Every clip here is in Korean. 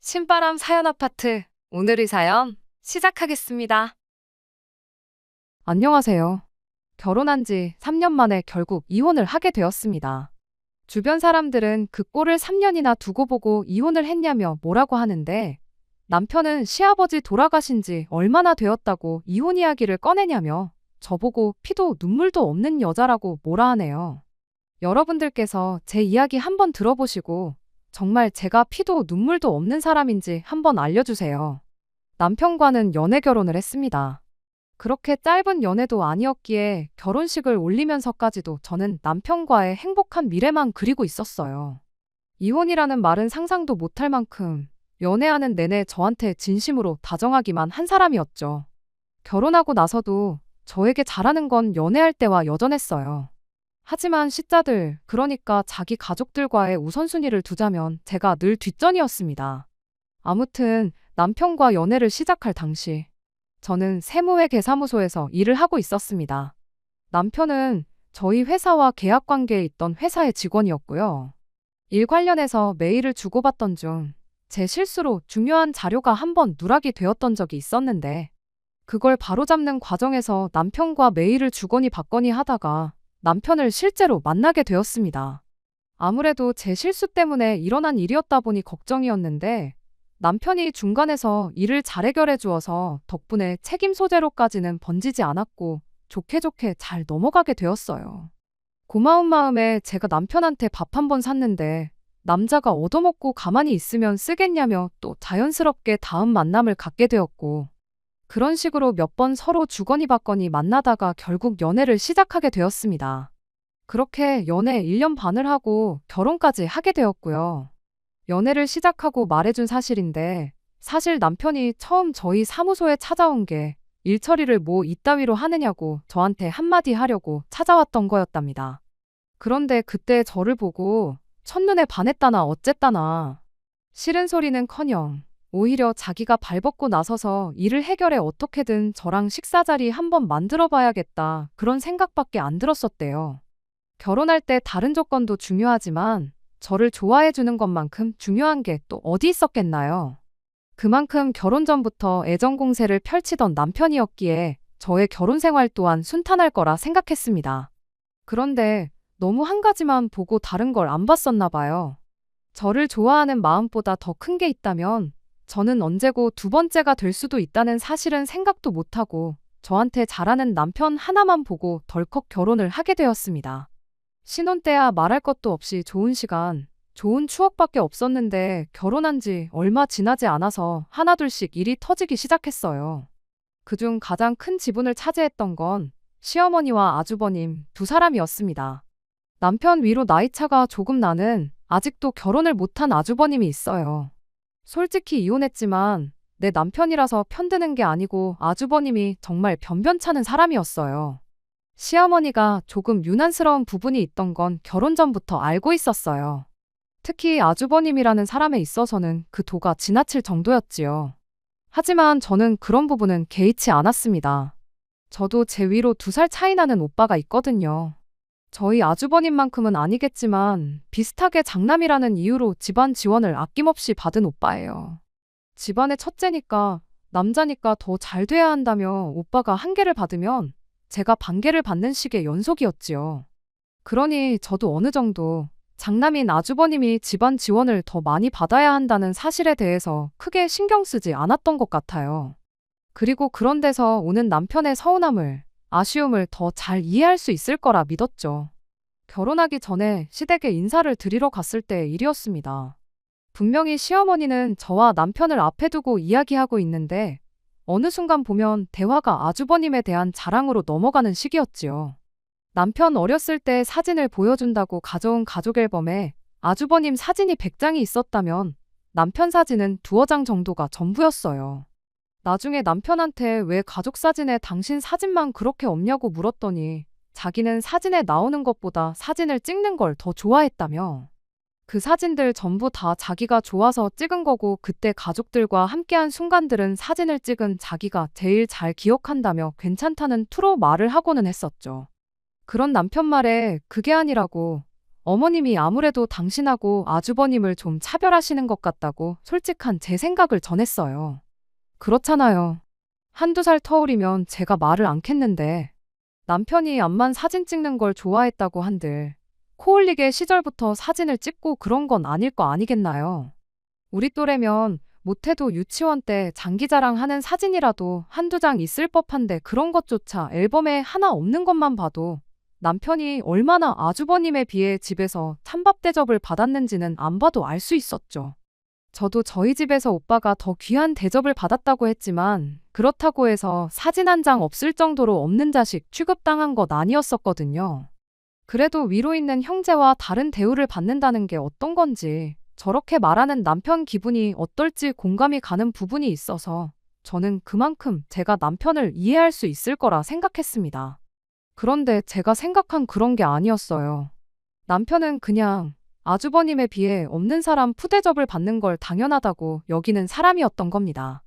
신바람 사연 아파트. 오늘의 사연 시작하겠습니다. 안녕하세요. 결혼한 지 3년 만에 결국 이혼을 하게 되었습니다. 주변 사람들은 그 꼴을 3년이나 두고 보고 이혼을 했냐며 뭐라고 하는데, 남편은 시아버지 돌아가신 지 얼마나 되었다고 이혼 이야기를 꺼내냐며 저보고 피도 눈물도 없는 여자라고 뭐라 하네요. 여러분들께서 제 이야기 한번 들어보시고 정말 제가 피도 눈물도 없는 사람인지 한번 알려주세요. 남편과는 연애 결혼을 했습니다. 그렇게 짧은 연애도 아니었기에 결혼식을 올리면서까지도 저는 남편과의 행복한 미래만 그리고 있었어요. 이혼이라는 말은 상상도 못할 만큼 연애하는 내내 저한테 진심으로 다정하기만 한 사람이었죠. 결혼하고 나서도 저에게 잘하는 건 연애할 때와 여전했어요. 하지만 시자들, 그러니까 자기 가족들과의 우선순위를 두자면 제가 늘 뒷전이었습니다. 아무튼 남편과 연애를 시작할 당시 저는 세무회계사무소에서 일을 하고 있었습니다. 남편은 저희 회사와 계약 관계에 있던 회사의 직원이었고요. 일 관련해서 메일을 주고받던 중 제 실수로 중요한 자료가 한번 누락이 되었던 적이 있었는데, 그걸 바로잡는 과정에서 남편과 메일을 주거니 받거니 하다가 남편을 실제로 만나게 되었습니다. 아무래도 제 실수 때문에 일어난 일이었다 보니 걱정이었는데, 남편이 중간에서 일을 잘 해결해 주어서 덕분에 책임 소재로까지는 번지지 않았고 좋게 좋게 잘 넘어가게 되었어요. 고마운 마음에 제가 남편한테 밥 한 번 샀는데, 남자가 얻어먹고 가만히 있으면 쓰겠냐며 또 자연스럽게 다음 만남을 갖게 되었고, 그런 식으로 몇 번 서로 주거니 받거니 만나다가 결국 연애를 시작하게 되었습니다. 그렇게 연애 1년 반을 하고 결혼까지 하게 되었고요. 연애를 시작하고 말해준 사실인데, 사실 남편이 처음 저희 사무소에 찾아온 게 일 처리를 뭐 이따위로 하느냐고 저한테 한마디 하려고 찾아왔던 거였답니다. 그런데 그때 저를 보고 첫눈에 반했다나 어쨌다나 싫은 소리는커녕 오히려 자기가 발벗고 나서서 일을 해결해 어떻게든 저랑 식사 자리 한번 만들어 봐야겠다, 그런 생각밖에 안 들었었대요. 결혼할 때 다른 조건도 중요하지만 저를 좋아해 주는 것만큼 중요한 게 또 어디 있었겠나요? 그만큼 결혼 전부터 애정 공세를 펼치던 남편이었기에 저의 결혼 생활 또한 순탄할 거라 생각했습니다. 그런데 너무 한 가지만 보고 다른 걸 안 봤었나 봐요. 저를 좋아하는 마음보다 더 큰 게 있다면 저는 언제고 두 번째가 될 수도 있다는 사실은 생각도 못하고 저한테 잘하는 남편 하나만 보고 덜컥 결혼을 하게 되었습니다. 신혼 때야 말할 것도 없이 좋은 시간, 좋은 추억밖에 없었는데 결혼한 지 얼마 지나지 않아서 하나둘씩 일이 터지기 시작했어요. 그중 가장 큰 지분을 차지했던 건 시어머니와 아주버님 두 사람이었습니다. 남편 위로 나이차가 조금 나는 아직도 결혼을 못한 아주버님이 있어요. 솔직히 이혼했지만 내 남편이라서 편드는 게 아니고 아주버님이 정말 변변찮은 사람이었어요. 시어머니가 조금 유난스러운 부분이 있던 건 결혼 전부터 알고 있었어요. 특히 아주버님이라는 사람에 있어서는 그 도가 지나칠 정도였지요. 하지만 저는 그런 부분은 개의치 않았습니다. 저도 제 위로 2살 차이 나는 오빠가 있거든요. 저희 아주버님만큼은 아니겠지만 비슷하게 장남이라는 이유로 집안 지원을 아낌없이 받은 오빠예요. 집안의 첫째니까 남자니까 더 잘 돼야 한다며 오빠가 한 개를 받으면 제가 반 개를 받는 식의 연속이었지요. 그러니 저도 어느 정도 장남인 아주버님이 집안 지원을 더 많이 받아야 한다는 사실에 대해서 크게 신경 쓰지 않았던 것 같아요. 그리고 그런 데서 오는 남편의 서운함을, 아쉬움을 더 잘 이해할 수 있을 거라 믿었죠. 결혼하기 전에 시댁에 인사를 드리러 갔을 때의 일이었습니다. 분명히 시어머니는 저와 남편을 앞에 두고 이야기하고 있는데 어느 순간 보면 대화가 아주버님에 대한 자랑으로 넘어가는 시기였지요. 남편 어렸을 때 사진을 보여준다고 가져온 가족 앨범에 아주버님 사진이 100장이 있었다면 남편 사진은 2장 정도가 전부였어요. 나중에 남편한테 왜 가족 사진에 당신 사진만 그렇게 없냐고 물었더니 자기는 사진에 나오는 것보다 사진을 찍는 걸 더 좋아했다며. 그 사진들 전부 다 자기가 좋아서 찍은 거고 그때 가족들과 함께한 순간들은 사진을 찍은 자기가 제일 잘 기억한다며 괜찮다는 투로 말을 하고는 했었죠. 그런 남편 말에 그게 아니라고 어머님이 아무래도 당신하고 아주버님을 좀 차별하시는 것 같다고 솔직한 제 생각을 전했어요. 그렇잖아요. 한두 살 터울이면 제가 말을 않겠는데 남편이 암만 사진 찍는 걸 좋아했다고 한들 코올리게 시절부터 사진을 찍고 그런 건 아닐 거 아니겠나요? 우리 또래면 못해도 유치원 때 장기자랑 하는 사진이라도 한두 장 있을 법한데 그런 것조차 앨범에 하나 없는 것만 봐도 남편이 얼마나 아주버님에 비해 집에서 찬밥 대접을 받았는지는 안 봐도 알 수 있었죠. 저도 저희 집에서 오빠가 더 귀한 대접을 받았다고 했지만 그렇다고 해서 사진 한 장 없을 정도로 없는 자식 취급당한 것 아니었었거든요. 그래도 위로 있는 형제와 다른 대우를 받는다는 게 어떤 건지 저렇게 말하는 남편 기분이 어떨지 공감이 가는 부분이 있어서 저는 그만큼 제가 남편을 이해할 수 있을 거라 생각했습니다. 그런데 제가 생각한 그런 게 아니었어요. 남편은 그냥 아주버님에 비해 없는 사람 푸대접을 받는 걸 당연하다고 여기는 사람이었던 겁니다.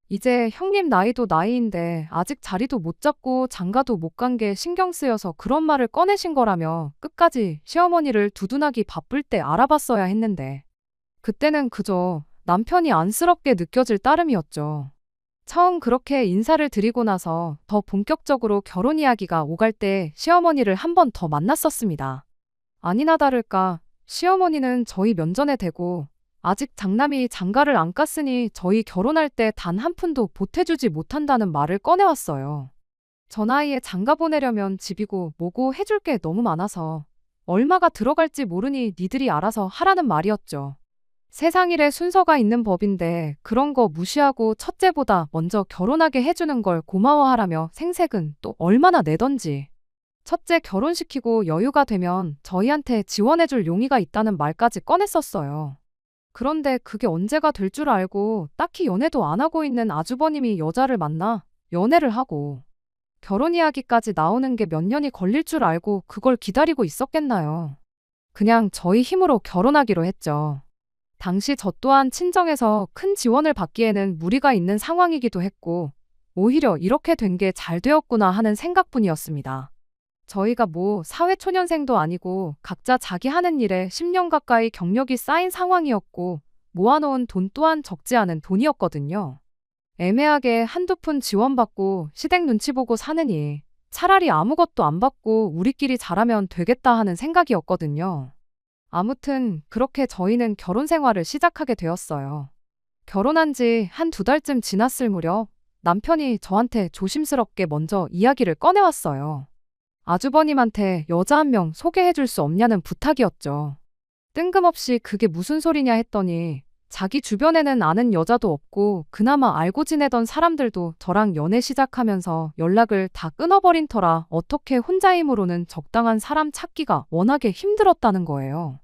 이제 형님 나이도 나이인데 아직 자리도 못 잡고 장가도 못 간 게 신경 쓰여서 그런 말을 꺼내신 거라며 끝까지 시어머니를 두둔하기 바쁠 때 알아봤어야 했는데 그때는 그저 남편이 안쓰럽게 느껴질 따름이었죠. 처음 그렇게 인사를 드리고 나서 더 본격적으로 결혼 이야기가 오갈 때 시어머니를 한 번 더 만났었습니다. 아니나 다를까 시어머니는 저희 면전에 대고 아직 장남이 장가를 안 깠으니 저희 결혼할 때 단 한 푼도 보태주지 못한다는 말을 꺼내왔어요. 저 나이에 장가 보내려면 집이고 뭐고 해줄 게 너무 많아서 얼마가 들어갈지 모르니 니들이 알아서 하라는 말이었죠. 세상 일에 순서가 있는 법인데 그런 거 무시하고 첫째보다 먼저 결혼하게 해주는 걸 고마워하라며 생색은 또 얼마나 내던지. 첫째 결혼시키고 여유가 되면 저희한테 지원해줄 용의가 있다는 말까지 꺼냈었어요. 그런데 그게 언제가 될 줄 알고 딱히 연애도 안 하고 있는 아주버님이 여자를 만나 연애를 하고 결혼 이야기까지 나오는 게 몇 년이 걸릴 줄 알고 그걸 기다리고 있었겠나요. 그냥 저희 힘으로 결혼하기로 했죠. 당시 저 또한 친정에서 큰 지원을 받기에는 무리가 있는 상황이기도 했고 오히려 이렇게 된 게 잘 되었구나 하는 생각뿐이었습니다. 저희가 뭐 사회초년생도 아니고 각자 자기 하는 일에 10년 가까이 경력이 쌓인 상황이었고 모아놓은 돈 또한 적지 않은 돈이었거든요. 애매하게 한두 푼 지원받고 시댁 눈치 보고 사느니 차라리 아무것도 안 받고 우리끼리 잘하면 되겠다 하는 생각이었거든요. 아무튼 그렇게 저희는 결혼 생활을 시작하게 되었어요. 결혼한 지 한 두 달쯤 지났을 무렵 남편이 저한테 조심스럽게 먼저 이야기를 꺼내왔어요. 아주버님한테 여자 한 명 소개해 줄 수 없냐는 부탁이었죠. 뜬금없이 그게 무슨 소리냐 했더니 자기 주변에는 아는 여자도 없고 그나마 알고 지내던 사람들도 저랑 연애 시작하면서 연락을 다 끊어버린 터라 어떻게 혼자 힘으로는 적당한 사람 찾기가 워낙에 힘들었다는 거예요.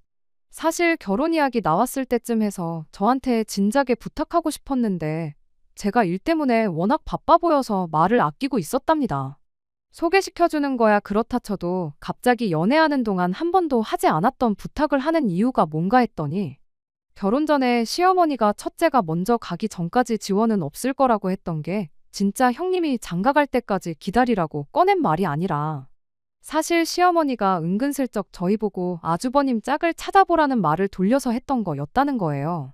사실 결혼 이야기 나왔을 때쯤 해서 저한테 진작에 부탁하고 싶었는데 제가 일 때문에 워낙 바빠 보여서 말을 아끼고 있었답니다. 소개시켜주는 거야 그렇다 쳐도 갑자기 연애하는 동안 한 번도 하지 않았던 부탁을 하는 이유가 뭔가 했더니 결혼 전에 시어머니가 첫째가 먼저 가기 전까지 지원은 없을 거라고 했던 게 진짜 형님이 장가 갈 때까지 기다리라고 꺼낸 말이 아니라 사실 시어머니가 은근슬쩍 저희 보고 아주버님 짝을 찾아보라는 말을 돌려서 했던 거였다는 거예요.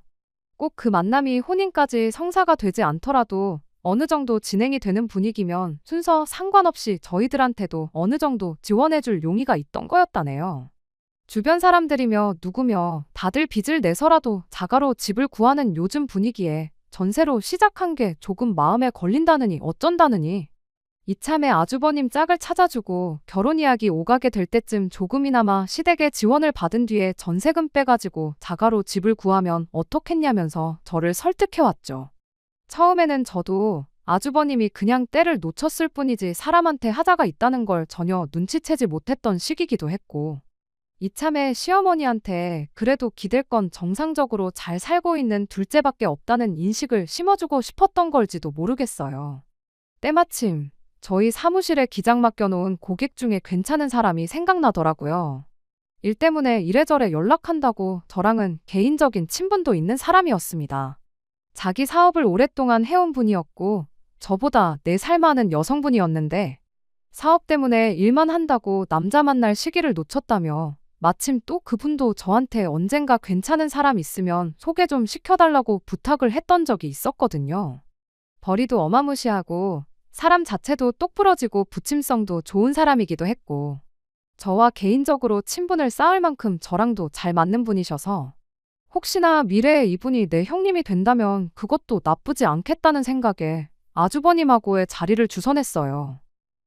꼭 그 만남이 혼인까지 성사가 되지 않더라도 어느 정도 진행이 되는 분위기면 순서 상관없이 저희들한테도 어느 정도 지원해줄 용의가 있던 거였다네요. 주변 사람들이며 누구며 다들 빚을 내서라도 자가로 집을 구하는 요즘 분위기에 전세로 시작한 게 조금 마음에 걸린다느니 어쩐다느니 이참에 아주버님 짝을 찾아주고 결혼 이야기 오가게 될 때쯤 조금이나마 시댁의 지원을 받은 뒤에 전세금 빼가지고 자가로 집을 구하면 어떻겠냐면서 저를 설득해왔죠. 처음에는 저도 아주버님이 그냥 때를 놓쳤을 뿐이지 사람한테 하자가 있다는 걸 전혀 눈치채지 못했던 시기기도 했고 이참에 시어머니한테 그래도 기댈 건 정상적으로 잘 살고 있는 둘째밖에 없다는 인식을 심어주고 싶었던 걸지도 모르겠어요. 때마침 저희 사무실에 기장 맡겨놓은 고객 중에 괜찮은 사람이 생각나더라고요. 일 때문에 이래저래 연락한다고 저랑은 개인적인 친분도 있는 사람이었습니다. 자기 사업을 오랫동안 해온 분이었고 저보다 4살 많은 여성분이었는데 사업 때문에 일만 한다고 남자 만날 시기를 놓쳤다며 마침 또 그분도 저한테 언젠가 괜찮은 사람 있으면 소개 좀 시켜달라고 부탁을 했던 적이 있었거든요. 벌이도 어마무시하고 사람 자체도 똑부러지고 부침성도 좋은 사람이기도 했고 저와 개인적으로 친분을 쌓을 만큼 저랑도 잘 맞는 분이셔서 혹시나 미래에 이분이 내 형님이 된다면 그것도 나쁘지 않겠다는 생각에 아주버님하고의 자리를 주선했어요.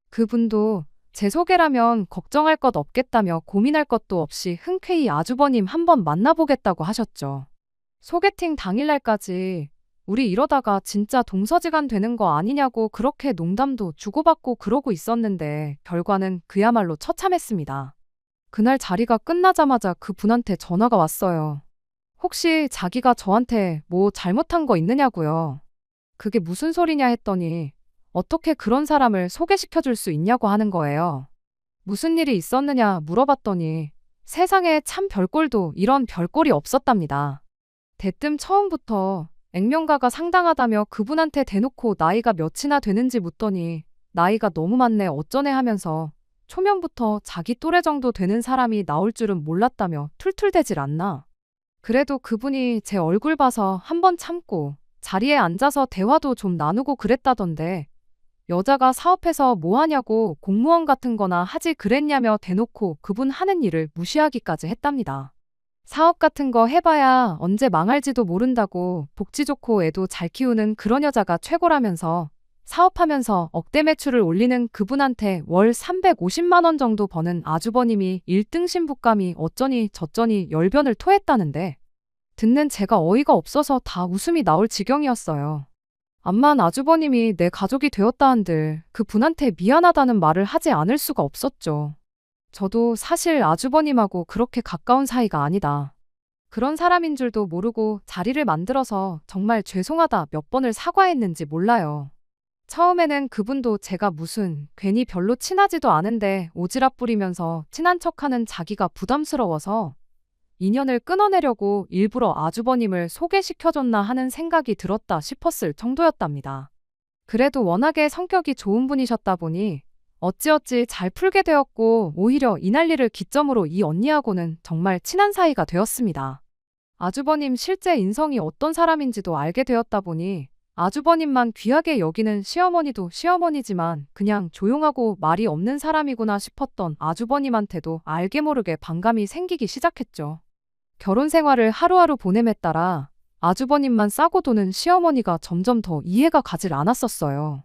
그분도 제 소개라면 걱정할 것 없겠다며 고민할 것도 없이 흔쾌히 아주버님 한번 만나보겠다고 하셨죠. 소개팅 당일날까지 우리 이러다가 진짜 동서지간 되는 거 아니냐고 그렇게 농담도 주고받고 그러고 있었는데 결과는 그야말로 처참했습니다. 그날 자리가 끝나자마자 그분한테 전화가 왔어요. 혹시 자기가 저한테 뭐 잘못한 거 있느냐고요. 그게 무슨 소리냐 했더니 어떻게 그런 사람을 소개시켜 줄 수 있냐고 하는 거예요. 무슨 일이 있었느냐 물어봤더니 세상에 참 별꼴도 이런 별꼴이 없었답니다. 대뜸 처음부터 액면가가 상당하다며 그분한테 대놓고 나이가 몇이나 되는지 묻더니 나이가 너무 많네 어쩌네 하면서 초면부터 자기 또래 정도 되는 사람이 나올 줄은 몰랐다며 툴툴대질 않나. 그래도 그분이 제 얼굴 봐서 한번 참고 자리에 앉아서 대화도 좀 나누고 그랬다던데 여자가 사업해서 뭐 하냐고 공무원 같은 거나 하지 그랬냐며 대놓고 그분 하는 일을 무시하기까지 했답니다. 사업 같은 거 해봐야 언제 망할지도 모른다고 복지 좋고 애도 잘 키우는 그런 여자가 최고라면서 사업하면서 억대 매출을 올리는 그분한테 월 350만 원 정도 버는 아주버님이 1등 신부감이 어쩌니 저쩌니 열변을 토했다는데 듣는 제가 어이가 없어서 다 웃음이 나올 지경이었어요. 암만 아주버님이 내 가족이 되었다 한들 그분한테 미안하다는 말을 하지 않을 수가 없었죠. 저도 사실 아주버님하고 그렇게 가까운 사이가 아니다. 그런 사람인 줄도 모르고 자리를 만들어서 정말 죄송하다 몇 번을 사과했는지 몰라요. 처음에는 그분도 제가 무슨 괜히 별로 친하지도 않은데 오지랖 부리면서 친한 척하는 자기가 부담스러워서 인연을 끊어내려고 일부러 아주버님을 소개시켜줬나 하는 생각이 들었다 싶었을 정도였답니다. 그래도 워낙에 성격이 좋은 분이셨다 보니 어찌어찌 잘 풀게 되었고 오히려 이 난리를 기점으로 이 언니하고는 정말 친한 사이가 되었습니다. 아주버님 실제 인성이 어떤 사람인지도 알게 되었다 보니 아주버님만 귀하게 여기는 시어머니도 시어머니지만 그냥 조용하고 말이 없는 사람이구나 싶었던 아주버님한테도 알게 모르게 반감이 생기기 시작했죠. 결혼 생활을 하루하루 보냄에 따라 아주버님만 싸고 도는 시어머니가 점점 더 이해가 가질 않았었어요.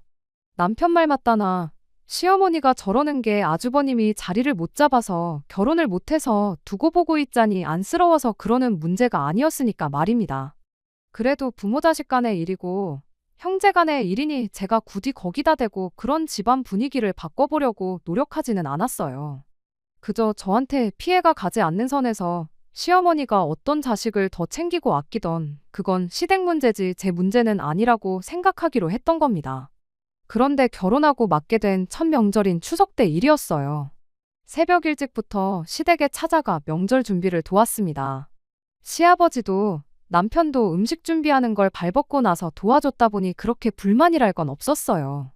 남편 말 맞다나 시어머니가 저러는 게 아주버님이 자리를 못 잡아서 결혼을 못해서 두고 보고 있자니 안쓰러워서 그러는 문제가 아니었으니까 말입니다. 그래도 부모 자식 간의 일이고 형제 간의 일이니 제가 굳이 거기다 대고 그런 집안 분위기를 바꿔보려고 노력하지는 않았어요. 그저 저한테 피해가 가지 않는 선에서 시어머니가 어떤 자식을 더 챙기고 아끼던 그건 시댁 문제지 제 문제는 아니라고 생각하기로 했던 겁니다. 그런데 결혼하고 맞게 된 첫 명절인 추석 때 일이었어요. 새벽 일찍부터 시댁에 찾아가 명절 준비를 도왔습니다. 시아버지도 남편도 음식 준비하는 걸 발벗고 나서 도와줬다 보니 그렇게 불만이랄 건 없었어요.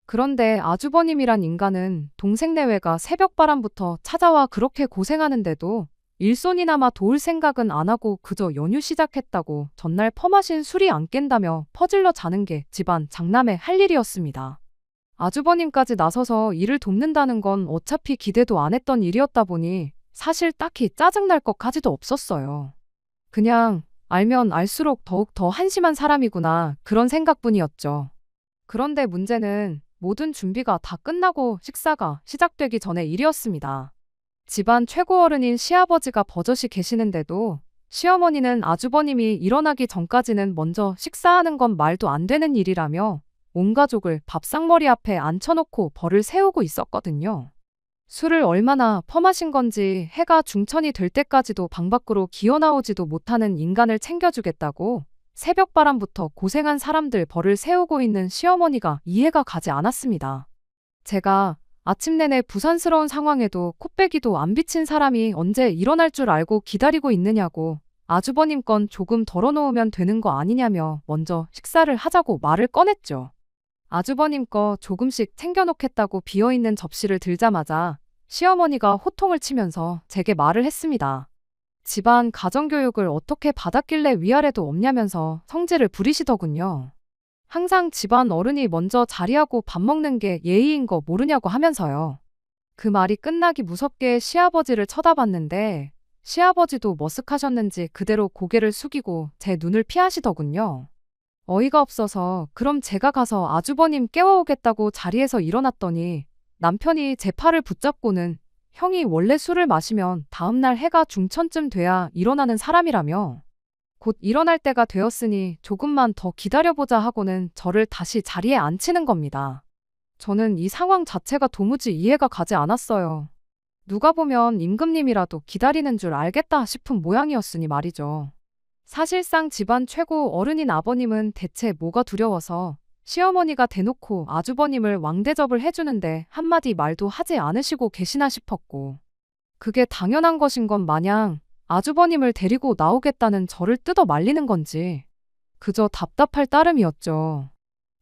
그런데 아주버님이란 인간은 동생 내외가 새벽바람부터 찾아와 그렇게 고생하는데도 일손이나마 도울 생각은 안 하고 그저 연휴 시작했다고 전날 퍼마신 술이 안 깬다며 퍼질러 자는 게 집안 장남의 할 일이었습니다. 아주버님까지 나서서 일을 돕는다는 건 어차피 기대도 안 했던 일이었다 보니 사실 딱히 짜증날 것까지도 없었어요. 그냥 알면 알수록 더욱 더 한심한 사람이구나 그런 생각뿐이었죠. 그런데 문제는 모든 준비가 다 끝나고 식사가 시작되기 전의 일이었습니다. 집안 최고 어른인 시아버지가 버젓이 계시는데도 시어머니는 아주버님이 일어나기 전까지는 먼저 식사하는 건 말도 안 되는 일이라며 온 가족을 밥상머리 앞에 앉혀놓고 벌을 세우고 있었거든요. 술을 얼마나 퍼마신 건지 해가 중천이 될 때까지도 방 밖으로 기어나오지도 못하는 인간을 챙겨주겠다고 새벽바람부터 고생한 사람들 벌을 세우고 있는 시어머니가 이해가 가지 않았습니다. 제가 아침 내내 부산스러운 상황에도 코빼기도 안 비친 사람이 언제 일어날 줄 알고 기다리고 있느냐고 아주버님 건 조금 덜어놓으면 되는 거 아니냐며 먼저 식사를 하자고 말을 꺼냈죠. 아주버님 거 조금씩 챙겨놓겠다고 비어있는 접시를 들자마자 시어머니가 호통을 치면서 제게 말을 했습니다. 집안 가정교육을 어떻게 받았길래 위아래도 없냐면서 성질을 부리시더군요. 항상 집안 어른이 먼저 자리하고 밥 먹는 게 예의인 거 모르냐고 하면서요. 그 말이 끝나기 무섭게 시아버지를 쳐다봤는데 시아버지도 머쓱하셨는지 그대로 고개를 숙이고 제 눈을 피하시더군요. 어이가 없어서 그럼 제가 가서 아주버님 깨워오겠다고 자리에서 일어났더니 남편이 제 팔을 붙잡고는 형이 원래 술을 마시면 다음날 해가 중천쯤 돼야 일어나는 사람이라며 곧 일어날 때가 되었으니 조금만 더 기다려보자 하고는 저를 다시 자리에 앉히는 겁니다. 저는 이 상황 자체가 도무지 이해가 가지 않았어요. 누가 보면 임금님이라도 기다리는 줄 알겠다 싶은 모양이었으니 말이죠. 사실상 집안 최고 어른인 아버님은 대체 뭐가 두려워서 시어머니가 대놓고 아주버님을 왕대접을 해주는데 한마디 말도 하지 않으시고 계시나 싶었고 그게 당연한 것인 건 마냥 아주버님을 데리고 나오겠다는 저를 뜯어 말리는 건지 그저 답답할 따름이었죠.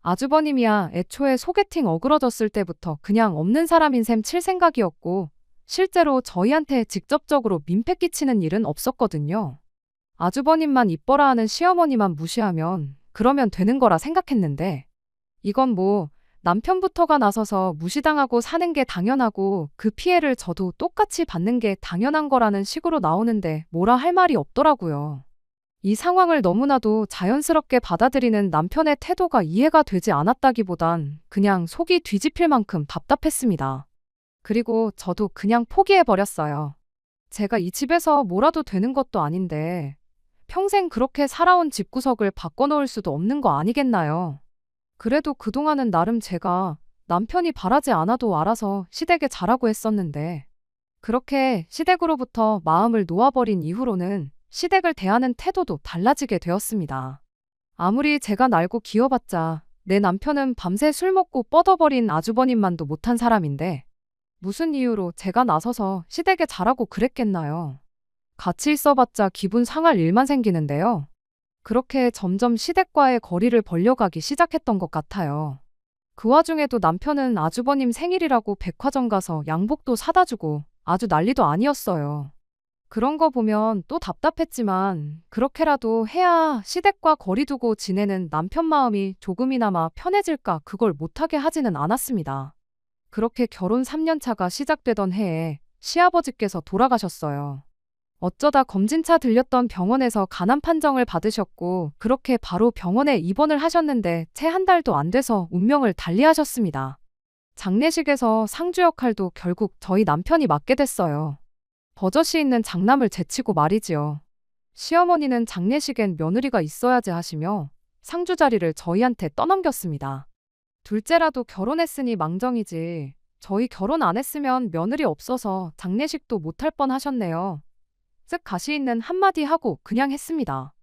아주버님이야 애초에 소개팅 어그러졌을 때부터 그냥 없는 사람인 셈 칠 생각이었고 실제로 저희한테 직접적으로 민폐 끼치는 일은 없었거든요. 아주버님만 이뻐라 하는 시어머니만 무시하면 그러면 되는 거라 생각했는데 이건 뭐 남편부터가 나서서 무시당하고 사는 게 당연하고 그 피해를 저도 똑같이 받는 게 당연한 거라는 식으로 나오는데 뭐라 할 말이 없더라고요. 이 상황을 너무나도 자연스럽게 받아들이는 남편의 태도가 이해가 되지 않았다기보단 그냥 속이 뒤집힐 만큼 답답했습니다. 그리고 저도 그냥 포기해버렸어요. 제가 이 집에서 뭐라도 되는 것도 아닌데 평생 그렇게 살아온 집구석을 바꿔놓을 수도 없는 거 아니겠나요? 그래도 그동안은 나름 제가 남편이 바라지 않아도 알아서 시댁에 잘하고 했었는데 그렇게 시댁으로부터 마음을 놓아버린 이후로는 시댁을 대하는 태도도 달라지게 되었습니다. 아무리 제가 날고 기어봤자 내 남편은 밤새 술 먹고 뻗어버린 아주버님만도 못한 사람인데 무슨 이유로 제가 나서서 시댁에 잘하고 그랬겠나요? 같이 있어봤자 기분 상할 일만 생기는데요. 그렇게 점점 시댁과의 거리를 벌려가기 시작했던 것 같아요. 그 와중에도 남편은 아주버님 생일이라고 백화점 가서 양복도 사다 주고 아주 난리도 아니었어요. 그런 거 보면 또 답답했지만 그렇게라도 해야 시댁과 거리 두고 지내는 남편 마음이 조금이나마 편해질까 그걸 못하게 하지는 않았습니다. 그렇게 결혼 3년 차가 시작되던 해에 시아버지께서 돌아가셨어요. 어쩌다 검진차 들렸던 병원에서 간암 판정을 받으셨고 그렇게 바로 병원에 입원을 하셨는데 채 한 달도 안 돼서 운명을 달리하셨습니다. 장례식에서 상주 역할도 결국 저희 남편이 맡게 됐어요. 버젓이 있는 장남을 제치고 말이지요. 시어머니는 장례식엔 며느리가 있어야지 하시며 상주 자리를 저희한테 떠넘겼습니다. 둘째라도 결혼했으니 망정이지 저희 결혼 안 했으면 며느리 없어서 장례식도 못할 뻔 하셨네요. 쓱 가시 있는 한마디 하고 그냥 했습니다.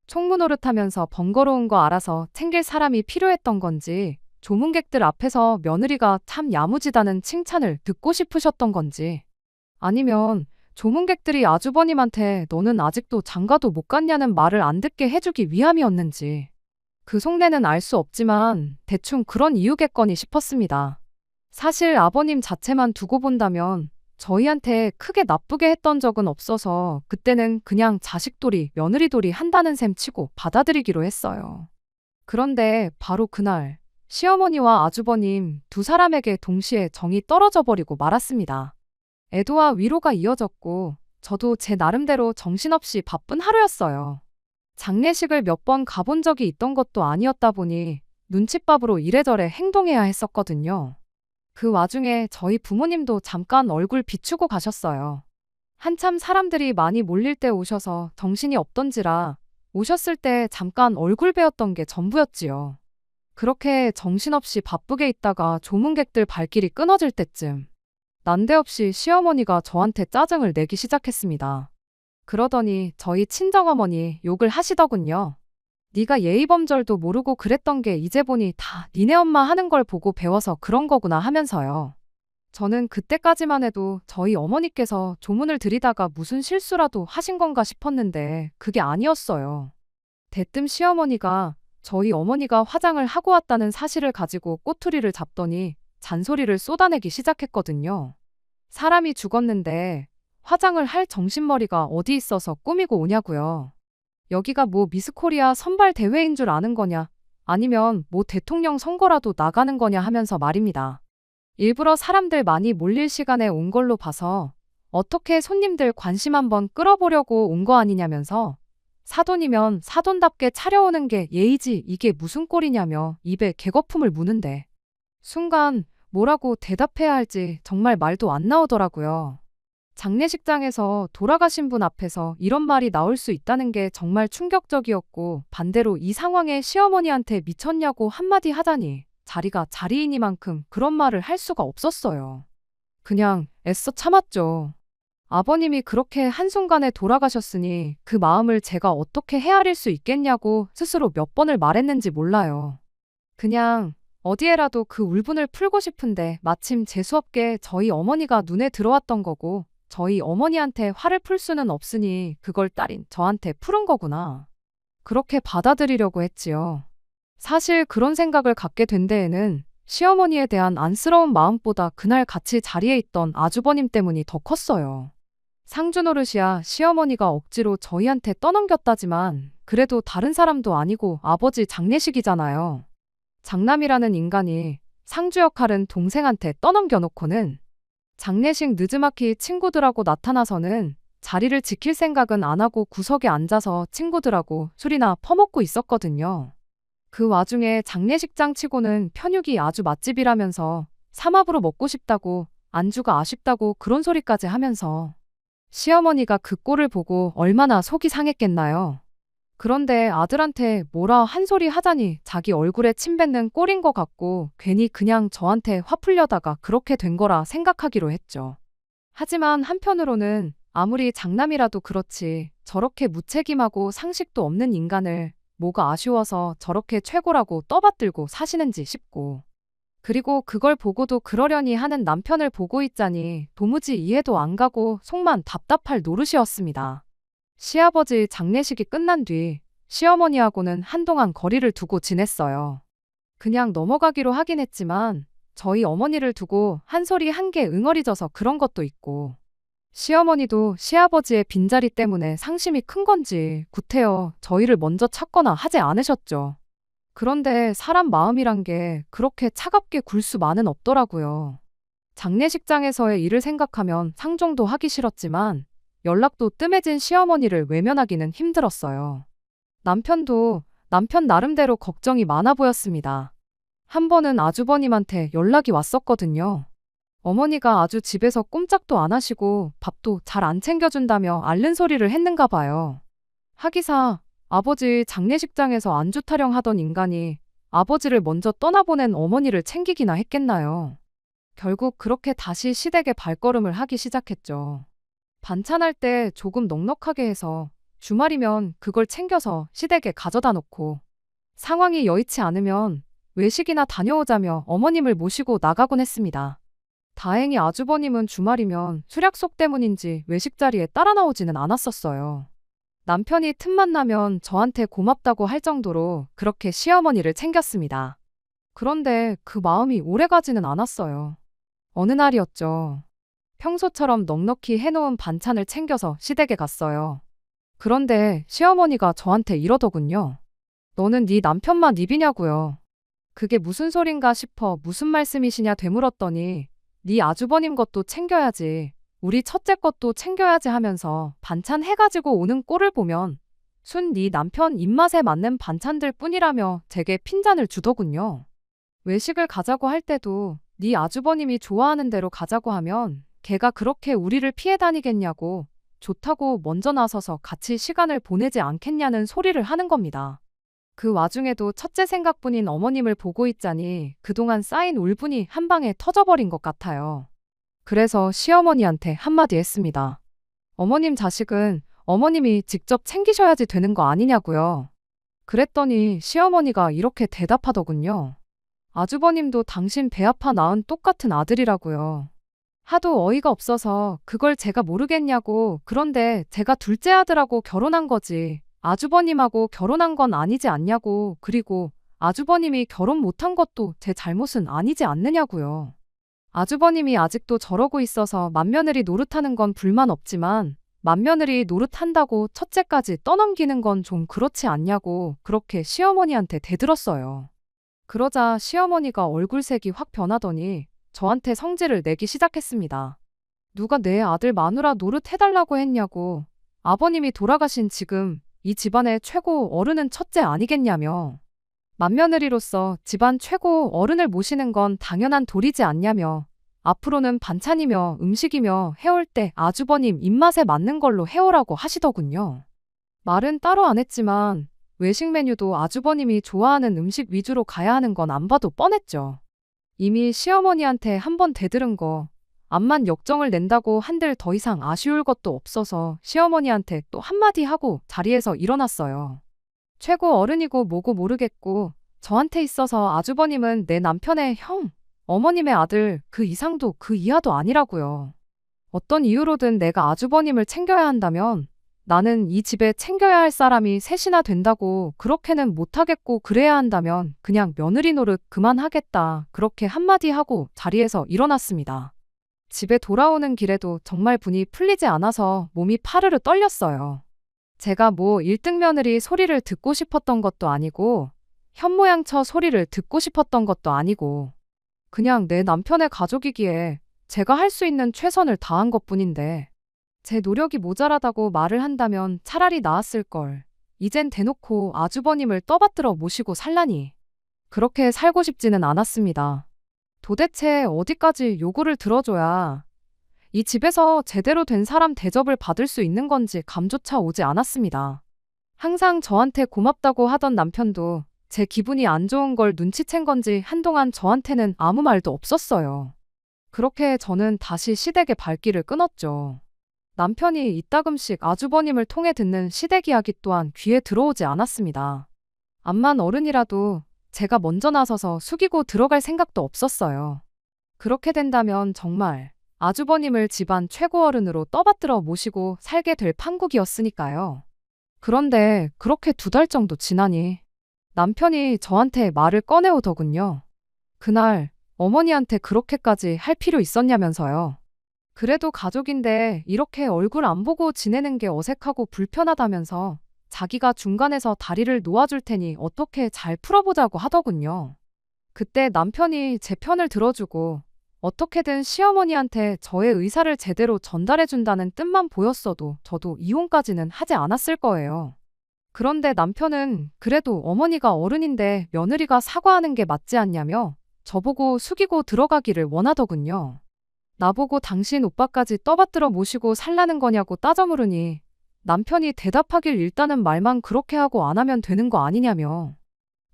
총무 노릇하면서 번거로운 거 알아서 챙길 사람이 필요했던 건지 조문객들 앞에서 며느리가 참 야무지다는 칭찬을 듣고 싶으셨던 건지 아니면 조문객들이 아주버님한테 너는 아직도 장가도 못 갔냐는 말을 안 듣게 해주기 위함이었는지 그 속내는 알 수 없지만 대충 그런 이유겠거니 싶었습니다. 사실 아버님 자체만 두고 본다면 저희한테 크게 나쁘게 했던 적은 없어서 그때는 그냥 자식돌이 며느리돌이 한다는 셈 치고 받아들이기로 했어요. 그런데 바로 그날 시어머니와 아주버님 두 사람에게 동시에 정이 떨어져 버리고 말았습니다. 애도와 위로가 이어졌고 저도 제 나름대로 정신없이 바쁜 하루였어요. 장례식을 몇 번 가본 적이 있던 것도 아니었다 보니 눈칫밥으로 이래저래 행동해야 했었거든요. 그 와중에 저희 부모님도 잠깐 얼굴 비추고 가셨어요. 한참 사람들이 많이 몰릴 때 오셔서 정신이 없던지라 오셨을 때 잠깐 얼굴 뵈었던 게 전부였지요. 그렇게 정신없이 바쁘게 있다가 조문객들 발길이 끊어질 때쯤 난데없이 시어머니가 저한테 짜증을 내기 시작했습니다. 그러더니 저희 친정어머니 욕을 하시더군요. 네가 예의범절도 모르고 그랬던 게 이제 보니 다 니네 엄마 하는 걸 보고 배워서 그런 거구나 하면서요. 저는 그때까지만 해도 저희 어머니께서 조문을 드리다가 무슨 실수라도 하신 건가 싶었는데 그게 아니었어요. 대뜸 시어머니가 저희 어머니가 화장을 하고 왔다는 사실을 가지고 꼬투리를 잡더니 잔소리를 쏟아내기 시작했거든요. 사람이 죽었는데 화장을 할 정신머리가 어디 있어서 꾸미고 오냐고요. 여기가 뭐 미스코리아 선발 대회인 줄 아는 거냐? 아니면 뭐 대통령 선거라도 나가는 거냐 하면서 말입니다. 일부러 사람들 많이 몰릴 시간에 온 걸로 봐서 어떻게 손님들 관심 한번 끌어보려고 온 거 아니냐면서 사돈이면 사돈답게 차려오는 게 예의지 이게 무슨 꼴이냐며 입에 개거품을 무는데 순간 뭐라고 대답해야 할지 정말 말도 안 나오더라고요. 장례식장에서 돌아가신 분 앞에서 이런 말이 나올 수 있다는 게 정말 충격적이었고 반대로 이 상황에 시어머니한테 미쳤냐고 한마디 하다니 자리가 자리이니만큼 그런 말을 할 수가 없었어요. 그냥 애써 참았죠. 아버님이 그렇게 한순간에 돌아가셨으니 그 마음을 제가 어떻게 헤아릴 수 있겠냐고 스스로 몇 번을 말했는지 몰라요. 그냥 어디에라도 그 울분을 풀고 싶은데 마침 재수없게 저희 어머니가 눈에 들어왔던 거고 저희 어머니한테 화를 풀 수는 없으니 그걸 딸인 저한테 푸른 거구나. 그렇게 받아들이려고 했지요. 사실 그런 생각을 갖게 된 데에는 시어머니에 대한 안쓰러운 마음보다 그날 같이 자리에 있던 아주버님 때문이 더 컸어요. 상주 노릇이야 시어머니가 억지로 저희한테 떠넘겼다지만 그래도 다른 사람도 아니고 아버지 장례식이잖아요. 장남이라는 인간이 상주 역할은 동생한테 떠넘겨놓고는 장례식 느즈막히 친구들하고 나타나서는 자리를 지킬 생각은 안 하고 구석에 앉아서 친구들하고 술이나 퍼먹고 있었거든요. 그 와중에 장례식장 치고는 편육이 아주 맛집이라면서 삼합으로 먹고 싶다고 안주가 아쉽다고 그런 소리까지 하면서 시어머니가 그 꼴을 보고 얼마나 속이 상했겠나요. 그런데 아들한테 뭐라 한 소리 하자니 자기 얼굴에 침 뱉는 꼴인 것 같고 괜히 그냥 저한테 화 풀려다가 그렇게 된 거라 생각하기로 했죠. 하지만 한편으로는 아무리 장남이라도 그렇지 저렇게 무책임하고 상식도 없는 인간을 뭐가 아쉬워서 저렇게 최고라고 떠받들고 사시는지 싶고 그리고 그걸 보고도 그러려니 하는 남편을 보고 있자니 도무지 이해도 안 가고 속만 답답할 노릇이었습니다. 시아버지 장례식이 끝난 뒤 시어머니하고는 한동안 거리를 두고 지냈어요. 그냥 넘어가기로 하긴 했지만 저희 어머니를 두고 한 소리 한 개 응어리져서 그런 것도 있고 시어머니도 시아버지의 빈자리 때문에 상심이 큰 건지 구태여 저희를 먼저 찾거나 하지 않으셨죠. 그런데 사람 마음이란 게 그렇게 차갑게 굴 수만은 없더라고요. 장례식장에서의 일을 생각하면 상종도 하기 싫었지만 연락도 뜸해진 시어머니를 외면하기는 힘들었어요. 남편도 남편 나름대로 걱정이 많아 보였습니다. 한 번은 아주버님한테 연락이 왔었거든요. 어머니가 아주 집에서 꼼짝도 안 하시고 밥도 잘 안 챙겨준다며 앓는 소리를 했는가 봐요. 하기사 아버지 장례식장에서 안주 타령하던 인간이 아버지를 먼저 떠나보낸 어머니를 챙기기나 했겠나요. 결국 그렇게 다시 시댁에 발걸음을 하기 시작했죠. 반찬할 때 조금 넉넉하게 해서 주말이면 그걸 챙겨서 시댁에 가져다 놓고 상황이 여의치 않으면 외식이나 다녀오자며 어머님을 모시고 나가곤 했습니다. 다행히 아주버님은 주말이면 술 약속 때문인지 외식 자리에 따라 나오지는 않았었어요. 남편이 틈만 나면 저한테 고맙다고 할 정도로 그렇게 시어머니를 챙겼습니다. 그런데 그 마음이 오래가지는 않았어요. 어느 날이었죠. 평소처럼 넉넉히 해놓은 반찬을 챙겨서 시댁에 갔어요. 그런데 시어머니가 저한테 이러더군요. 너는 네 남편만 입이냐고요. 그게 무슨 소린가 싶어 무슨 말씀이시냐 되물었더니 네 아주버님 것도 챙겨야지. 우리 첫째 것도 챙겨야지 하면서 반찬 해가지고 오는 꼴을 보면 순 네 남편 입맛에 맞는 반찬들 뿐이라며 제게 핀잔을 주더군요. 외식을 가자고 할 때도 네 아주버님이 좋아하는 대로 가자고 하면 걔가 그렇게 우리를 피해 다니겠냐고 좋다고 먼저 나서서 같이 시간을 보내지 않겠냐는 소리를 하는 겁니다. 그 와중에도 첫째 생각뿐인 어머님을 보고 있자니 그동안 쌓인 울분이 한 방에 터져버린 것 같아요. 그래서 시어머니한테 한마디 했습니다. 어머님 자식은 어머님이 직접 챙기셔야지 되는 거 아니냐고요. 그랬더니 시어머니가 이렇게 대답하더군요. 아주버님도 당신 배 아파 낳은 똑같은 아들이라고요. 하도 어이가 없어서 그걸 제가 모르겠냐고. 그런데 제가 둘째 아들하고 결혼한 거지 아주버님하고 결혼한 건 아니지 않냐고. 그리고 아주버님이 결혼 못한 것도 제 잘못은 아니지 않느냐고요. 아주버님이 아직도 저러고 있어서 맏며느리 노릇하는 건 불만 없지만 맏며느리 노릇한다고 첫째까지 떠넘기는 건 좀 그렇지 않냐고 그렇게 시어머니한테 대들었어요. 그러자 시어머니가 얼굴색이 확 변하더니 저한테 성질을 내기 시작했습니다. 누가 내 아들 마누라 노릇해달라고 했냐고. 아버님이 돌아가신 지금 이 집안의 최고 어른은 첫째 아니겠냐며. 맏며느리로서 집안 최고 어른을 모시는 건 당연한 도리지 않냐며. 앞으로는 반찬이며 음식이며 해올 때 아주버님 입맛에 맞는 걸로 해오라고 하시더군요. 말은 따로 안 했지만 외식 메뉴도 아주버님이 좋아하는 음식 위주로 가야 하는 건 안 봐도 뻔했죠. 이미 시어머니한테 한 번 대들은 거 암만 역정을 낸다고 한들 더 이상 아쉬울 것도 없어서 시어머니한테 또 한마디 하고 자리에서 일어났어요. 최고 어른이고 뭐고 모르겠고 저한테 있어서 아주버님은 내 남편의 형, 어머님의 아들 그 이상도 그 이하도 아니라고요. 어떤 이유로든 내가 아주버님을 챙겨야 한다면 나는 이 집에 챙겨야 할 사람이 셋이나 된다고 그렇게는 못하겠고 그래야 한다면 그냥 며느리 노릇 그만하겠다. 그렇게 한마디 하고 자리에서 일어났습니다. 집에 돌아오는 길에도 정말 분이 풀리지 않아서 몸이 파르르 떨렸어요. 제가 뭐 1등 며느리 소리를 듣고 싶었던 것도 아니고 현모양처 소리를 듣고 싶었던 것도 아니고 그냥 내 남편의 가족이기에 제가 할 수 있는 최선을 다한 것뿐인데 제 노력이 모자라다고 말을 한다면 차라리 나았을 걸. 이젠 대놓고 아주버님을 떠받들어 모시고 살라니. 그렇게 살고 싶지는 않았습니다. 도대체 어디까지 요구를 들어줘야 이 집에서 제대로 된 사람 대접을 받을 수 있는 건지 감조차 오지 않았습니다. 항상 저한테 고맙다고 하던 남편도 제 기분이 안 좋은 걸 눈치챈 건지 한동안 저한테는 아무 말도 없었어요. 그렇게 저는 다시 시댁의 발길을 끊었죠. 남편이 이따금씩 아주버님을 통해 듣는 시댁 이야기 또한 귀에 들어오지 않았습니다. 암만 어른이라도 제가 먼저 나서서 숙이고 들어갈 생각도 없었어요. 그렇게 된다면 정말 아주버님을 집안 최고 어른으로 떠받들어 모시고 살게 될 판국이었으니까요. 그런데 그렇게 2달 정도 지나니 남편이 저한테 말을 꺼내오더군요. 그날 어머니한테 그렇게까지 할 필요 있었냐면서요. 그래도 가족인데 이렇게 얼굴 안 보고 지내는 게 어색하고 불편하다면서 자기가 중간에서 다리를 놓아줄 테니 어떻게 잘 풀어보자고 하더군요. 그때 남편이 제 편을 들어주고 어떻게든 시어머니한테 저의 의사를 제대로 전달해준다는 뜻만 보였어도 저도 이혼까지는 하지 않았을 거예요. 그런데 남편은 그래도 어머니가 어른인데 며느리가 사과하는 게 맞지 않냐며 저보고 숙이고 들어가기를 원하더군요. 나보고 당신 오빠까지 떠받들어 모시고 살라는 거냐고 따져 물으니 남편이 대답하길 일단은 말만 그렇게 하고 안 하면 되는 거 아니냐며.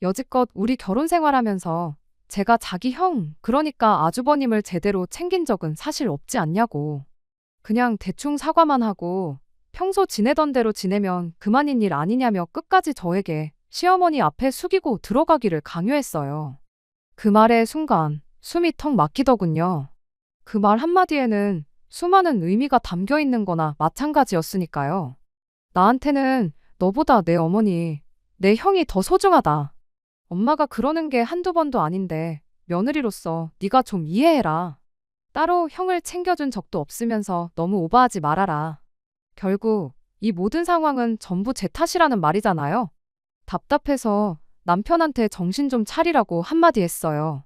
여지껏 우리 결혼 생활하면서 제가 자기 형, 그러니까 아주버님을 제대로 챙긴 적은 사실 없지 않냐고. 그냥 대충 사과만 하고 평소 지내던 대로 지내면 그만인 일 아니냐며 끝까지 저에게 시어머니 앞에 숙이고 들어가기를 강요했어요. 그 말의 순간 숨이 턱 막히더군요. 그 말 한마디에는 수많은 의미가 담겨 있는 거나 마찬가지였으니까요. 나한테는 너보다 내 어머니, 내 형이 더 소중하다. 엄마가 그러는 게 한두 번도 아닌데 며느리로서 네가 좀 이해해라. 따로 형을 챙겨준 적도 없으면서 너무 오버하지 말아라. 결국 이 모든 상황은 전부 제 탓이라는 말이잖아요. 답답해서 남편한테 정신 좀 차리라고 한마디 했어요.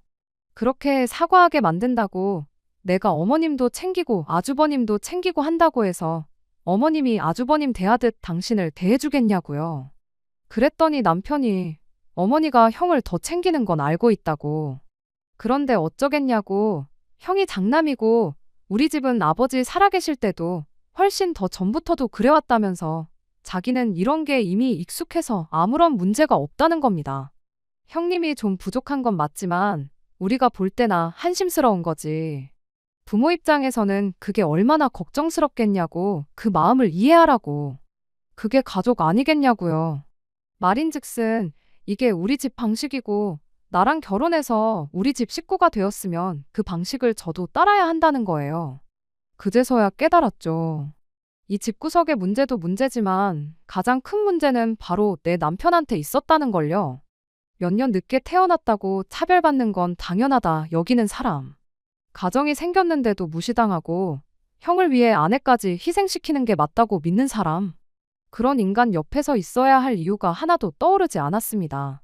그렇게 사과하게 만든다고 내가 어머님도 챙기고 아주버님도 챙기고 한다고 해서 어머님이 아주버님 대하듯 당신을 대해주겠냐고요. 그랬더니 남편이 어머니가 형을 더 챙기는 건 알고 있다고. 그런데 어쩌겠냐고. 형이 장남이고 우리 집은 아버지 살아계실 때도 훨씬 더 전부터도 그래왔다면서 자기는 이런 게 이미 익숙해서 아무런 문제가 없다는 겁니다. 형님이 좀 부족한 건 맞지만 우리가 볼 때나 한심스러운 거지. 부모 입장에서는 그게 얼마나 걱정스럽겠냐고 그 마음을 이해하라고. 그게 가족 아니겠냐고요. 말인즉슨 이게 우리 집 방식이고 나랑 결혼해서 우리 집 식구가 되었으면 그 방식을 저도 따라야 한다는 거예요. 그제서야 깨달았죠. 이 집구석의 문제도 문제지만 가장 큰 문제는 바로 내 남편한테 있었다는 걸요. 몇 년 늦게 태어났다고 차별받는 건 당연하다 여기는 사람. 가정이 생겼는데도 무시당하고 형을 위해 아내까지 희생시키는 게 맞다고 믿는 사람. 그런 인간 옆에서 있어야 할 이유가 하나도 떠오르지 않았습니다.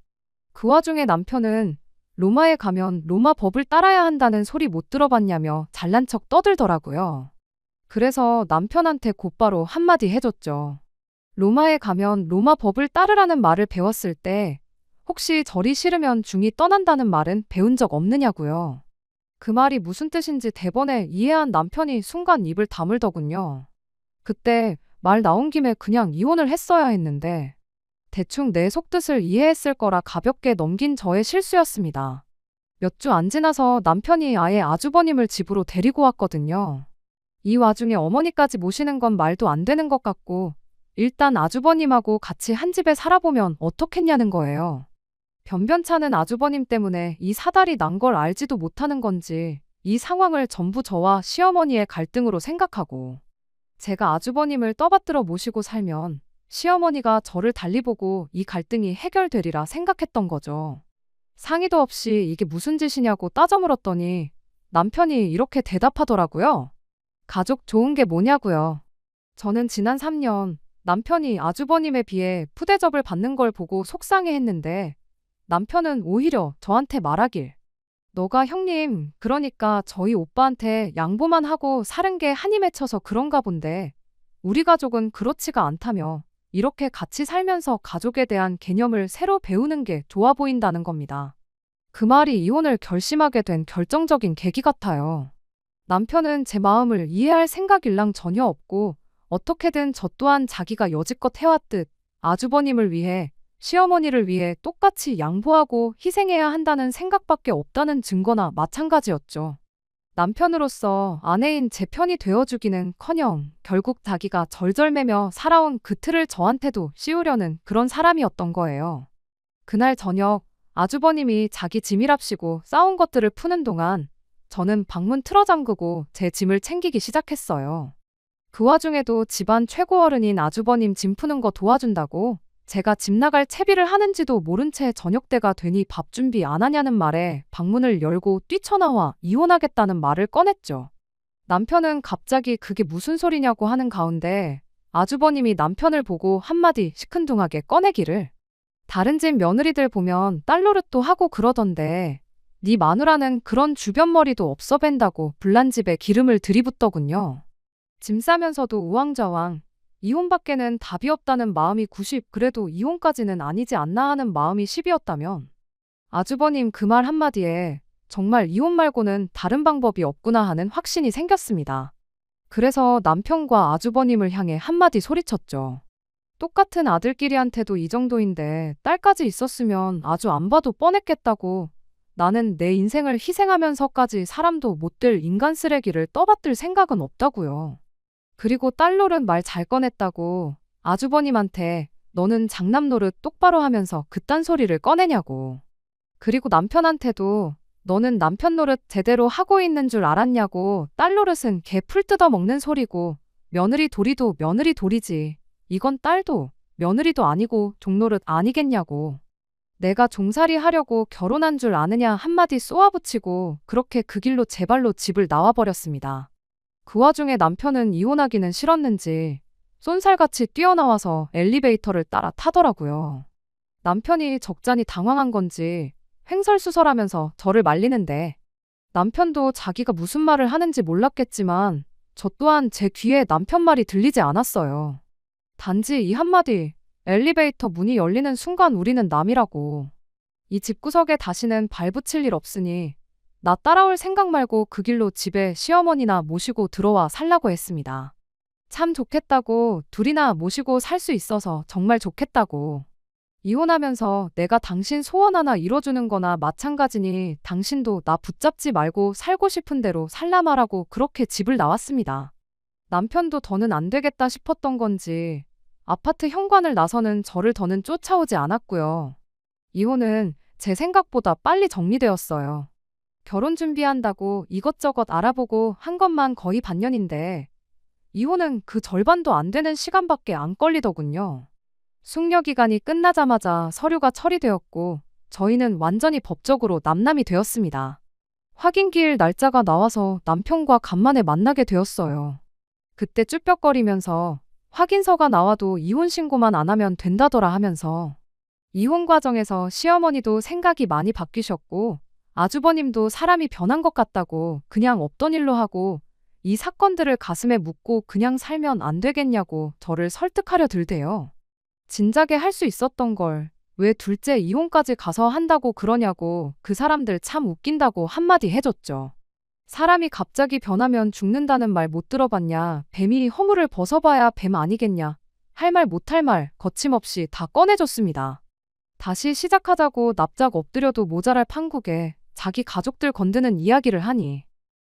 그 와중에 남편은 로마에 가면 로마 법을 따라야 한다는 소리 못 들어봤냐며 잘난 척 떠들더라고요. 그래서 남편한테 곧바로 한마디 해줬죠. 로마에 가면 로마 법을 따르라는 말을 배웠을 때 혹시 절이 싫으면 중이 떠난다는 말은 배운 적 없느냐고요. 그 말이 무슨 뜻인지 대번에 이해한 남편이 순간 입을 다물더군요. 그때 말 나온 김에 그냥 이혼을 했어야 했는데 대충 내 속뜻을 이해했을 거라 가볍게 넘긴 저의 실수였습니다. 몇 주 안 지나서 남편이 아예 아주버님을 집으로 데리고 왔거든요. 이 와중에 어머니까지 모시는 건 말도 안 되는 것 같고 일단 아주버님하고 같이 한 집에 살아보면 어떻겠냐는 거예요. 변변찮은 아주버님 때문에 이 사달이 난 걸 알지도 못하는 건지 이 상황을 전부 저와 시어머니의 갈등으로 생각하고 제가 아주버님을 떠받들어 모시고 살면 시어머니가 저를 달리 보고 이 갈등이 해결되리라 생각했던 거죠. 상의도 없이 이게 무슨 짓이냐고 따져 물었더니 남편이 이렇게 대답하더라고요. 가족 좋은 게 뭐냐고요. 저는 지난 3년 남편이 아주버님에 비해 푸대접을 받는 걸 보고 속상해했는데 남편은 오히려 저한테 말하길. 너가 형님, 그러니까 저희 오빠한테 양보만 하고 사는 게 한이 맺혀서 그런가 본데 우리 가족은 그렇지가 않다며 이렇게 같이 살면서 가족에 대한 개념을 새로 배우는 게 좋아 보인다는 겁니다. 그 말이 이혼을 결심하게 된 결정적인 계기 같아요. 남편은 제 마음을 이해할 생각일랑 전혀 없고 어떻게든 저 또한 자기가 여지껏 해왔듯 아주버님을 위해 시어머니를 위해 똑같이 양보하고 희생해야 한다는 생각밖에 없다는 증거나 마찬가지였죠. 남편으로서 아내인 제 편이 되어주기는커녕 결국 자기가 절절매며 살아온 그 틀을 저한테도 씌우려는 그런 사람이었던 거예요. 그날 저녁 아주버님이 자기 짐이랍시고 싸운 것들을 푸는 동안 저는 방문 틀어잠그고 제 짐을 챙기기 시작했어요. 그 와중에도 집안 최고 어른인 아주버님 짐 푸는 거 도와준다고 제가 집 나갈 채비를 하는지도 모른 채 저녁때가 되니 밥 준비 안 하냐는 말에 방문을 열고 뛰쳐나와 이혼하겠다는 말을 꺼냈죠. 남편은 갑자기 그게 무슨 소리냐고 하는 가운데 아주버님이 남편을 보고 한마디 시큰둥하게 꺼내기를. 다른 집 며느리들 보면 딸 노릇도 하고 그러던데 네 마누라는 그런 주변 머리도 없어 벤다고 불난 집에 기름을 들이붓더군요. 짐 싸면서도 우왕좌왕 이혼밖에는 답이 없다는 마음이 90, 그래도 이혼까지는 아니지 않나 하는 마음이 10이었다면 아주버님 그 말 한마디에 정말 이혼 말고는 다른 방법이 없구나 하는 확신이 생겼습니다. 그래서 남편과 아주버님을 향해 한마디 소리쳤죠. 똑같은 아들끼리한테도 이 정도인데 딸까지 있었으면 아주 안 봐도 뻔했겠다고. 나는 내 인생을 희생하면서까지 사람도 못 될 인간 쓰레기를 떠받들 생각은 없다고요. 그리고 딸 노릇 말 잘 꺼냈다고 아주버님한테 너는 장남 노릇 똑바로 하면서 그딴 소리를 꺼내냐고. 그리고 남편한테도 너는 남편 노릇 제대로 하고 있는 줄 알았냐고. 딸 노릇은 개 풀 뜯어 먹는 소리고 며느리 도리도 며느리 도리지. 이건 딸도 며느리도 아니고 종노릇 아니겠냐고. 내가 종살이 하려고 결혼한 줄 아느냐 한마디 쏘아붙이고 그렇게 그 길로 제 발로 집을 나와버렸습니다. 그 와중에 남편은 이혼하기는 싫었는지 쏜살같이 뛰어나와서 엘리베이터를 따라 타더라고요. 남편이 적잖이 당황한 건지 횡설수설하면서 저를 말리는데 남편도 자기가 무슨 말을 하는지 몰랐겠지만 저 또한 제 귀에 남편 말이 들리지 않았어요. 단지 이 한마디 엘리베이터 문이 열리는 순간 우리는 남이라고. 이 집구석에 다시는 발붙일 일 없으니 나 따라올 생각 말고 그 길로 집에 시어머니나 모시고 들어와 살라고 했습니다. 참 좋겠다고. 둘이나 모시고 살 수 있어서 정말 좋겠다고. 이혼하면서 내가 당신 소원 하나 이뤄주는 거나 마찬가지니 당신도 나 붙잡지 말고 살고 싶은 대로 살라 말하고 그렇게 집을 나왔습니다. 남편도 더는 안 되겠다 싶었던 건지 아파트 현관을 나서는 저를 더는 쫓아오지 않았고요. 이혼은 제 생각보다 빨리 정리되었어요. 결혼 준비한다고 이것저것 알아보고 한 것만 거의 반년인데 이혼은 그 절반도 안 되는 시간밖에 안 걸리더군요. 숙려기간이 끝나자마자 서류가 처리되었고 저희는 완전히 법적으로 남남이 되었습니다. 확인기일 날짜가 나와서 남편과 간만에 만나게 되었어요. 그때 쭈뼛거리면서 확인서가 나와도 이혼 신고만 안 하면 된다더라 하면서 이혼 과정에서 시어머니도 생각이 많이 바뀌셨고 아주버님도 사람이 변한 것 같다고 그냥 없던 일로 하고 이 사건들을 가슴에 묻고 그냥 살면 안 되겠냐고 저를 설득하려 들대요. 진작에 할 수 있었던 걸 왜 둘째 이혼까지 가서 한다고 그러냐고 그 사람들 참 웃긴다고 한마디 해줬죠. 사람이 갑자기 변하면 죽는다는 말 못 들어봤냐? 뱀이 허물을 벗어봐야 뱀 아니겠냐? 할 말 못할 말 거침없이 다 꺼내줬습니다. 다시 시작하자고 납작 엎드려도 모자랄 판국에 자기 가족들 건드는 이야기를 하니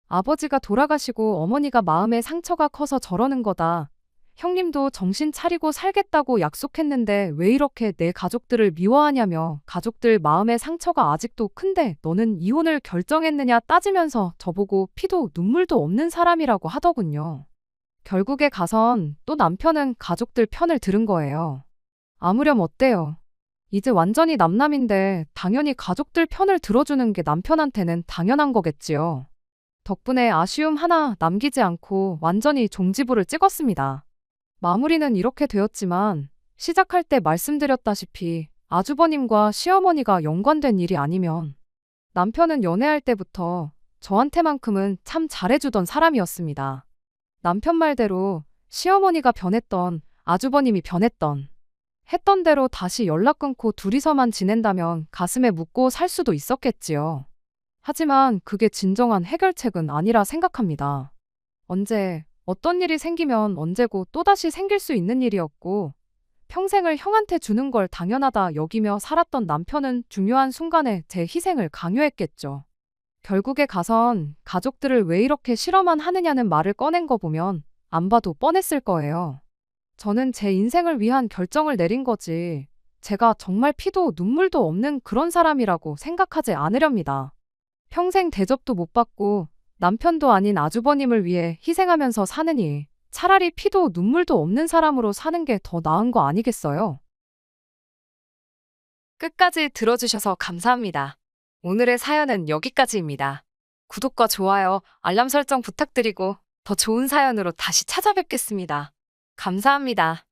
아버지가 돌아가시고 어머니가 마음에 상처가 커서 저러는 거다. 형님도 정신 차리고 살겠다고 약속했는데 왜 이렇게 내 가족들을 미워하냐며 가족들 마음의 상처가 아직도 큰데 너는 이혼을 결정했느냐 따지면서 저보고 피도 눈물도 없는 사람이라고 하더군요. 결국에 가선 또 남편은 가족들 편을 들은 거예요. 아무렴 어때요? 이제 완전히 남남인데 당연히 가족들 편을 들어주는 게 남편한테는 당연한 거겠지요. 덕분에 아쉬움 하나 남기지 않고 완전히 종지부를 찍었습니다. 마무리는 이렇게 되었지만 시작할 때 말씀드렸다시피 아주버님과 시어머니가 연관된 일이 아니면 남편은 연애할 때부터 저한테만큼은 참 잘해주던 사람이었습니다. 남편 말대로 시어머니가 변했던 아주버님이 변했던 했던 대로 다시 연락 끊고 둘이서만 지낸다면 가슴에 묻고 살 수도 있었겠지요. 하지만 그게 진정한 해결책은 아니라 생각합니다. 언제 어떤 일이 생기면 언제고 또다시 생길 수 있는 일이었고 평생을 형한테 주는 걸 당연하다 여기며 살았던 남편은 중요한 순간에 제 희생을 강요했겠죠. 결국에 가선 가족들을 왜 이렇게 싫어만 하느냐는 말을 꺼낸 거 보면 안 봐도 뻔했을 거예요. 저는 제 인생을 위한 결정을 내린 거지 제가 정말 피도 눈물도 없는 그런 사람이라고 생각하지 않으렵니다. 평생 대접도 못 받고 남편도 아닌 아주버님을 위해 희생하면서 사느니 차라리 피도 눈물도 없는 사람으로 사는 게 더 나은 거 아니겠어요? 끝까지 들어주셔서 감사합니다. 오늘의 사연은 여기까지입니다. 구독과 좋아요, 알람 설정 부탁드리고 더 좋은 사연으로 다시 찾아뵙겠습니다. 감사합니다.